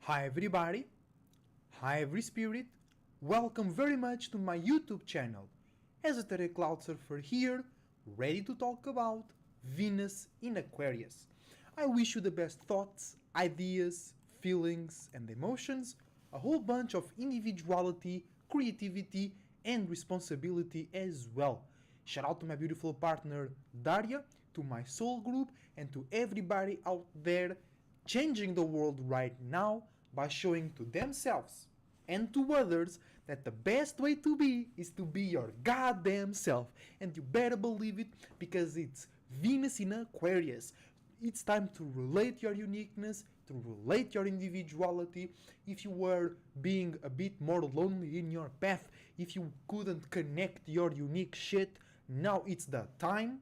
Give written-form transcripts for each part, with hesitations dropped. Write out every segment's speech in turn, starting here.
Hi everybody, hi every spirit, welcome very much to my YouTube channel. Esoteric Cloud Surfer here, ready to talk about Venus in Aquarius. I wish you the best thoughts, ideas, feelings and emotions, a whole bunch of individuality, creativity and responsibility as well. Shout out to my beautiful partner Daria, to my SoulGroup and to everybody out there changing the world right now by showing to themselves and to others that the best way to be is to be your goddamn self. And you better believe it, because it's Venus in Aquarius. It's time to relate your uniqueness, to relate your individuality. If you were being a bit more lonely in your path, if you couldn't connect your unique shit, now it's the time.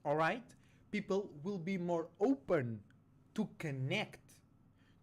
Alright? People will be more open to connect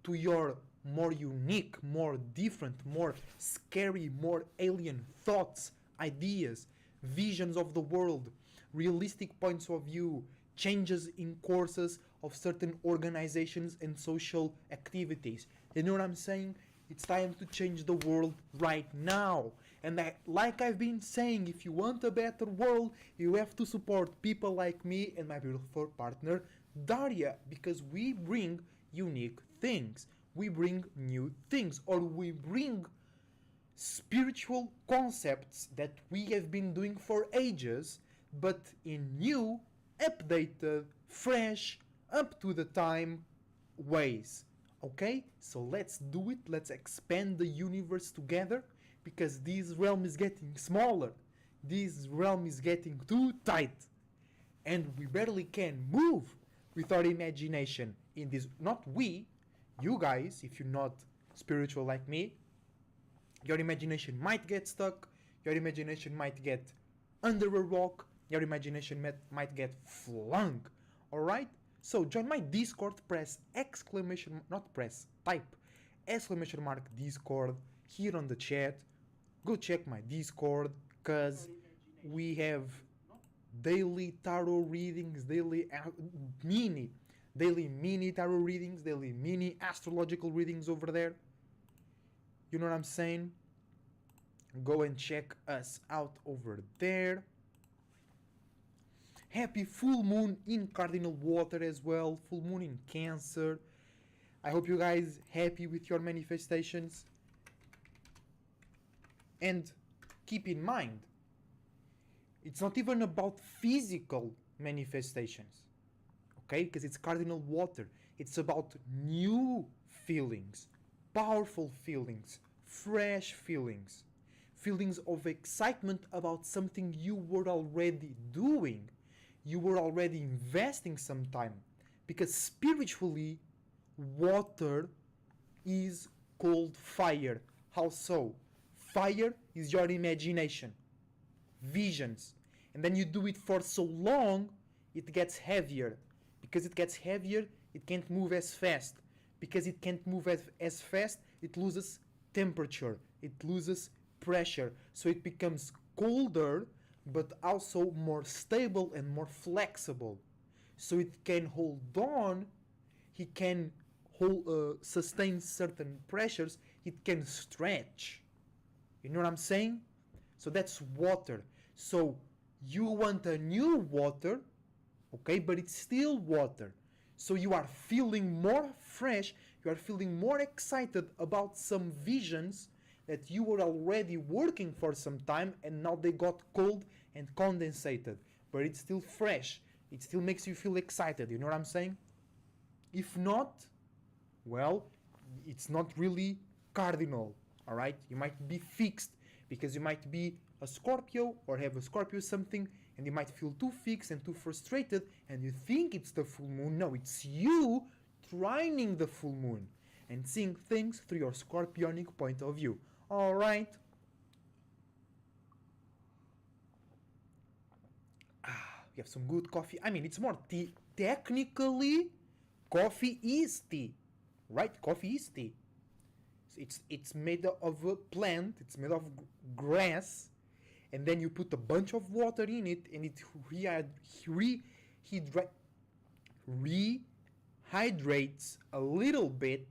to your more unique, more different, more scary, more alien thoughts, ideas, visions of the world, realistic points of view, changes in courses of certain organizations and social activities. You know what I'm saying? It's time to change the world right now. And like I've been saying, if you want a better world, you have to support people like me and my beautiful partner Daria, because we bring unique things. We bring new things, or we bring spiritual concepts that we have been doing for ages, but in new, updated, fresh, up to the time ways. Okay? So let's do it. Let's expand the universe together, because this realm is getting smaller. This realm is getting too tight. And we barely can move with our imagination in this. Not we, you guys, if you're not spiritual like me, your imagination might get stuck, your imagination might get under a rock, your imagination might get flung. Alright? So join my Discord, press exclamation, not press, type exclamation mark Discord here on the chat. Go check my Discord, cause we have daily tarot readings, daily mini tarot readings, daily mini astrological readings over there. You know what I'm saying? Go and check us out over there. Happy full moon in cardinal water as well, full moon in Cancer. I hope you guys happy with your manifestations. And keep in mind, it's not even about physical manifestations, okay? Because it's cardinal water. It's about new feelings, powerful feelings, fresh feelings, feelings of excitement about something you were already doing. You were already investing some time. Because spiritually, water is called fire. How so? Fire is your imagination, visions, and then you do it for so long, it gets heavier. Because it gets heavier, it can't move as fast. Because it can't move as fast, it loses temperature, it loses pressure, so it becomes colder, but also more stable and more flexible. So it can hold on, it can sustain certain pressures, it can stretch. You know what I'm saying? So that's water. So you want a new water, okay, but it's still water. So you are feeling more fresh, you are feeling more excited about some visions that you were already working for some time, and now they got cold and condensated. But it's still fresh. It still makes you feel excited, you know what I'm saying? If not, well, it's not really cardinal, alright? You might be fixed, because you might be a Scorpio or have a Scorpio something, and you might feel too fixed and too frustrated, and you think it's the full moon. No, it's you trining the full moon and seeing things through your scorpionic point of view. Alright? We have some good coffee. I mean, it's more tea. Technically, coffee is tea. Right? Coffee is tea. It's made of a plant, it's made of grass, and then you put a bunch of water in it, and it rehydrates a little bit,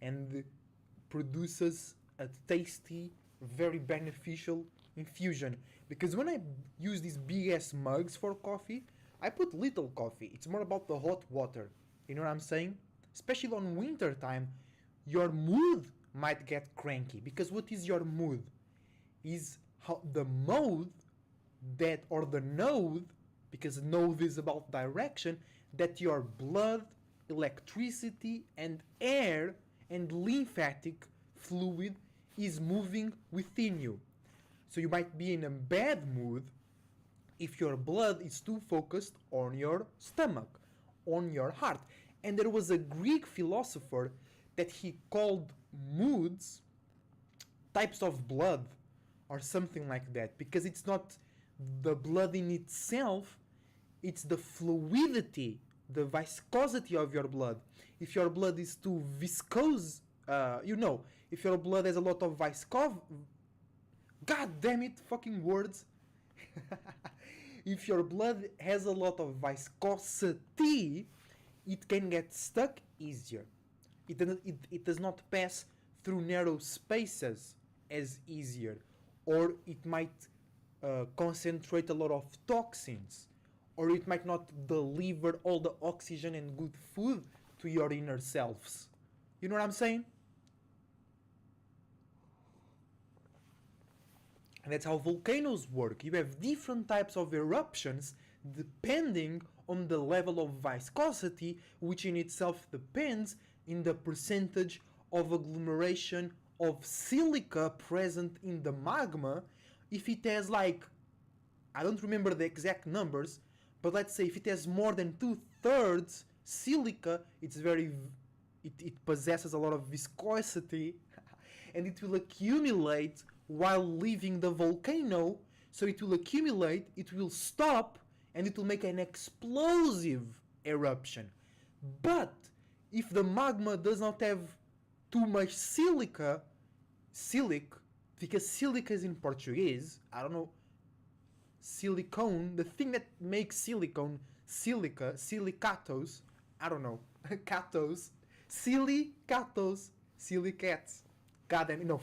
and produces a tasty, very beneficial infusion. Because when I use these big ass mugs for coffee, I put little coffee. It's more about the hot water. You know what I'm saying? Especially on winter time, your mood might get cranky. Because what is your mood? Is how the mode that, or the node, because node is about direction, that your blood, electricity, and air and lymphatic fluid is moving within you. So you might be in a bad mood if your blood is too focused on your stomach, on your heart. And there was a Greek philosopher that he called moods types of blood or something like that, because it's not the blood in itself, it's the fluidity, the viscosity of your blood. If your blood is too viscose, if your blood has a lot of god damn it, fucking words. If your blood has a lot of viscosity, it can get stuck easier. It does not pass through narrow spaces as easier, or it might concentrate a lot of toxins, or it might not deliver all the oxygen and good food to your inner selves. You know what I'm saying? And that's how volcanoes work. You have different types of eruptions depending on the level of viscosity, which in itself depends in the percentage of agglomeration of silica present in the magma. If it has like, I don't remember the exact numbers, but let's say if it has more than 2/3 silica, it possesses a lot of viscosity and it will accumulate while leaving the volcano. So it will accumulate, it will stop, and it will make an explosive eruption. But if the magma does not have too much silica, because silica is in Portuguese, I don't know, silicone, the thing that makes silicone, silicatos, I don't know, silicates. God damn,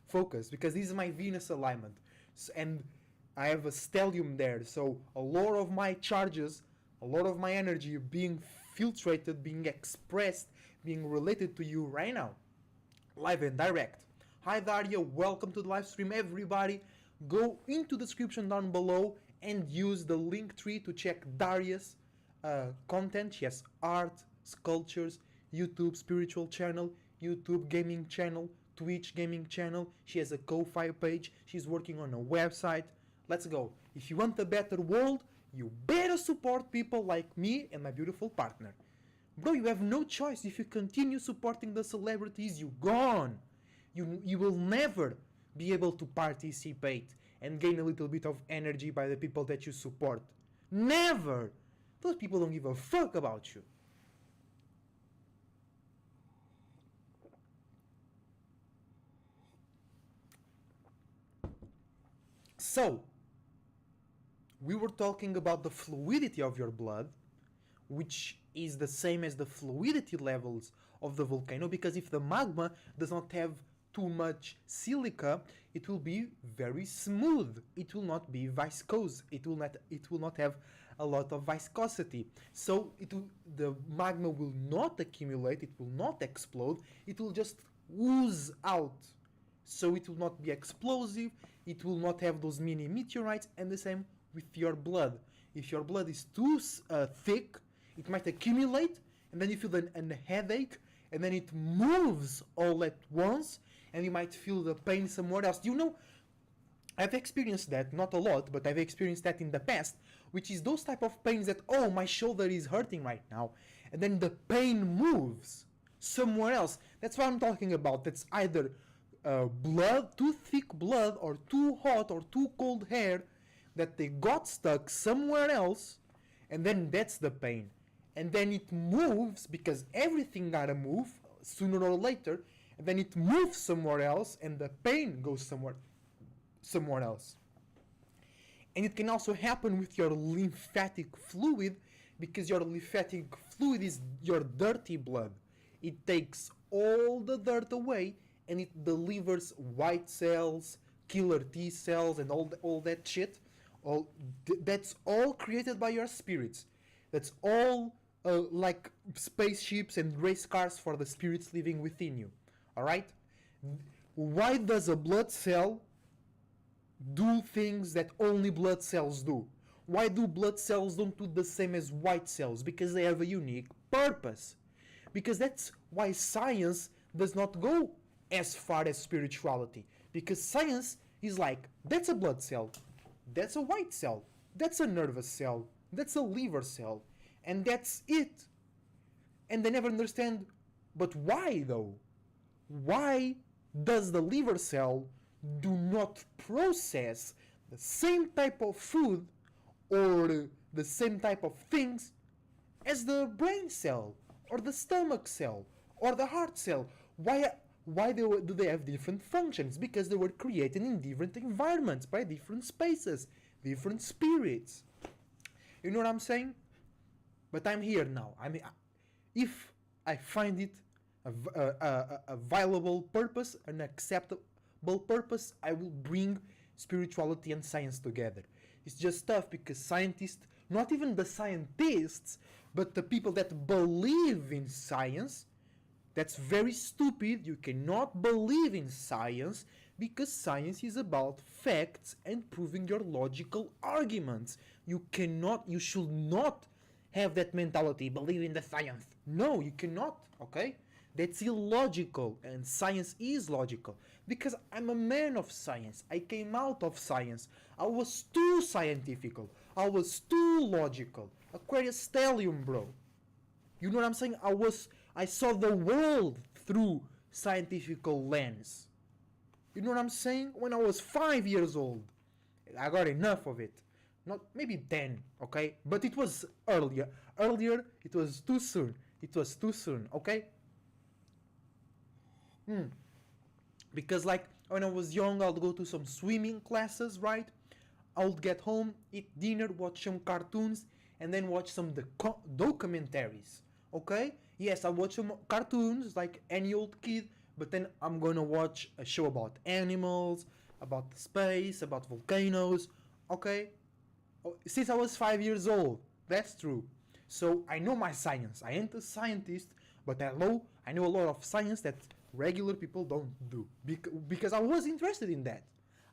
focus, because this is my Venus alignment, and I have a stellium there, so a lot of my charges, a lot of my energy being filtrated, being expressed, being related to you right now, live and direct. Hi Daria, welcome to the live stream, everybody. Go into the description down below and use the link tree to check Daria's content. She has art, sculptures, YouTube spiritual channel, YouTube gaming channel, Twitch gaming channel. She has a Ko-Fi page. She's working on a website. Let's go. If you want a better world, you better support people like me and my beautiful partner. Bro, you have no choice. If you continue supporting the celebrities, you're gone. You will never be able to participate and gain a little bit of energy by the people that you support. Never! Those people don't give a fuck about you. So, we were talking about the fluidity of your blood, which is the same as the fluidity levels of the volcano, because if the magma does not have too much silica, it will be very smooth. It will not be viscose. It will not have a lot of viscosity. So the magma will not accumulate. It will not explode. It will just ooze out. So it will not be explosive. It will not have those mini meteorites. And the same with your blood. If your blood is too thick, it might accumulate, and then you feel a headache, and then it moves all at once, and you might feel the pain somewhere else. I've experienced that, not a lot, but I've experienced that in the past, which is those type of pains that, oh, my shoulder is hurting right now, and then the pain moves somewhere else. That's what I'm talking about. That's either blood, too thick blood, or too hot or too cold hair, that they got stuck somewhere else, and then that's the pain. And then it moves, because everything gotta move sooner or later, and then it moves somewhere else, and the pain goes somewhere else. And it can also happen with your lymphatic fluid, because your lymphatic fluid is your dirty blood. It takes all the dirt away and it delivers white cells, killer T cells, and all that shit. That's all created by your spirits. That's all like spaceships and race cars for the spirits living within you. Alright? Why does a blood cell do things that only blood cells do? Why do blood cells don't do the same as white cells? Because they have a unique purpose. Because that's why science does not go as far as spirituality. Because science is like, that's a blood cell, that's a white cell, that's a nervous cell, that's a liver cell, and that's it. And they never understand, but why though? Why does the liver cell do not process the same type of food or the same type of things as the brain cell or the stomach cell or the heart cell? Why do they have different functions? Because they were created in different environments by different spaces, different spirits. You know what I'm saying? But I'm here now. I mean, if I find it a viable purpose, an acceptable purpose, I will bring spirituality and science together. It's just tough because scientists, not even the scientists, but the people that believe in science, that's very stupid. You cannot believe in science because science is about facts and proving your logical arguments. You should not have that mentality, believe in the science. No, you cannot, okay? That's illogical, and science is logical. Because I'm a man of science. I came out of science. I was too scientific. I was too logical. Aquarius stellium, bro. You know what I'm saying? I saw the world through scientific lens. You know what I'm saying? When I was 5 years old, I got enough of it. Not maybe 10, okay? But it was earlier. Earlier, it was too soon. It was too soon, okay? Because like when I was young, I'll go to some swimming classes, right? I would get home, eat dinner, watch some cartoons, and then watch some documentaries, okay? Yes, I watch some cartoons like any old kid, but then I'm gonna watch a show about animals, about space, about volcanoes, okay? Since I was 5 years old, that's true. So I know my science. I ain't a scientist, but I know a lot of science that regular people don't do. Because I was interested in that.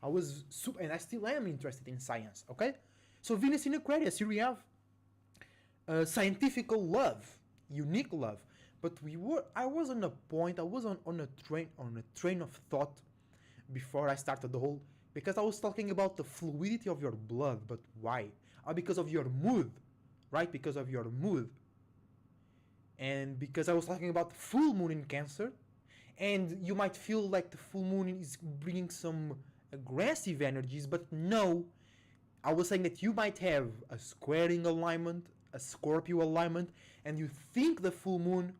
And I still am interested in science, okay? So Venus in Aquarius, here we have scientific love, unique love. But I was on a point, I was on a train of thought before I started the whole, because I was talking about the fluidity of your blood, but why? Because of your mood, right? Because of your mood. And because I was talking about the full moon in Cancer, and you might feel like the full moon is bringing some aggressive energies, but no, I was saying that you might have a squaring alignment, a Scorpio alignment, and you think the full moon,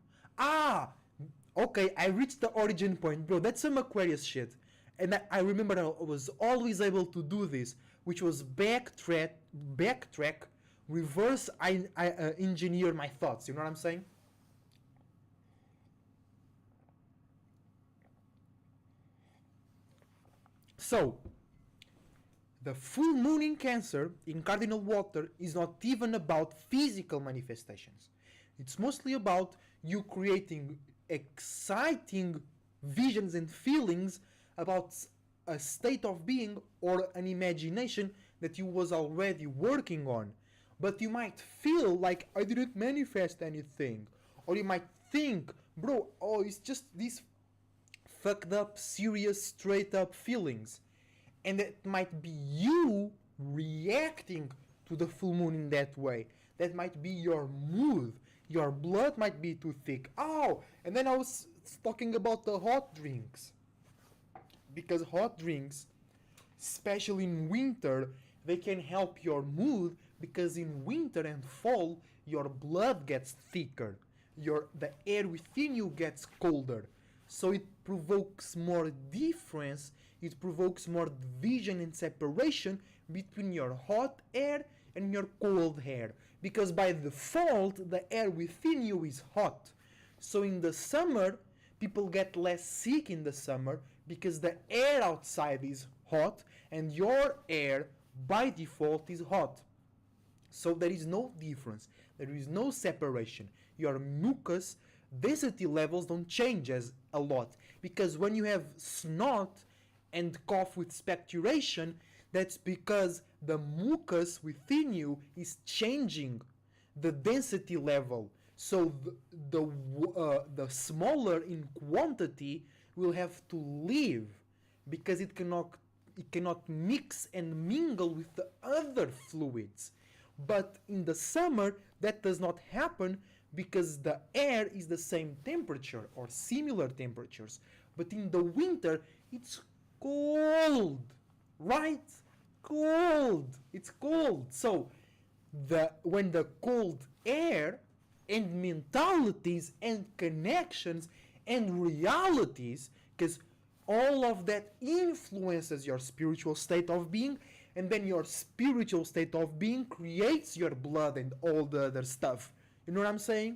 okay, I reached the origin point, bro, that's some Aquarius shit. And I remember I was always able to do this, which was backtrack, reverse engineer my thoughts, you know what I'm saying? So, the full moon in Cancer, in cardinal water, is not even about physical manifestations. It's mostly about you creating exciting visions and feelings about a state of being or an imagination that you was already working on. But you might feel like I didn't manifest anything. Or you might think, bro, it's just these fucked up, serious, straight up feelings. And it might be you reacting to the full moon in that way. That might be your mood. Your blood might be too thick. And then I was talking about the hot drinks. Because hot drinks, especially in winter, they can help your mood, because in winter and fall, your blood gets thicker. The air within you gets colder. So it provokes more difference, it provokes more division and separation between your hot air and your cold air. Because by default, the air within you is hot. So in the summer, people get less sick in the summer because the air outside is hot and your air by default is hot. So there is no difference, there is no separation. Your mucus density levels don't change as a lot, because when you have snot and cough with expectoration, that's because the mucus within you is changing the density level. So the smaller in quantity will have to leave because it cannot mix and mingle with the other fluids. But in the summer that does not happen because the air is the same temperature or similar temperatures. But in the winter it's cold, right? Cold. It's cold. So when the cold air and mentalities and connections and realities, because all of that influences your spiritual state of being, and then your spiritual state of being creates your blood and all the other stuff. You know what I'm saying?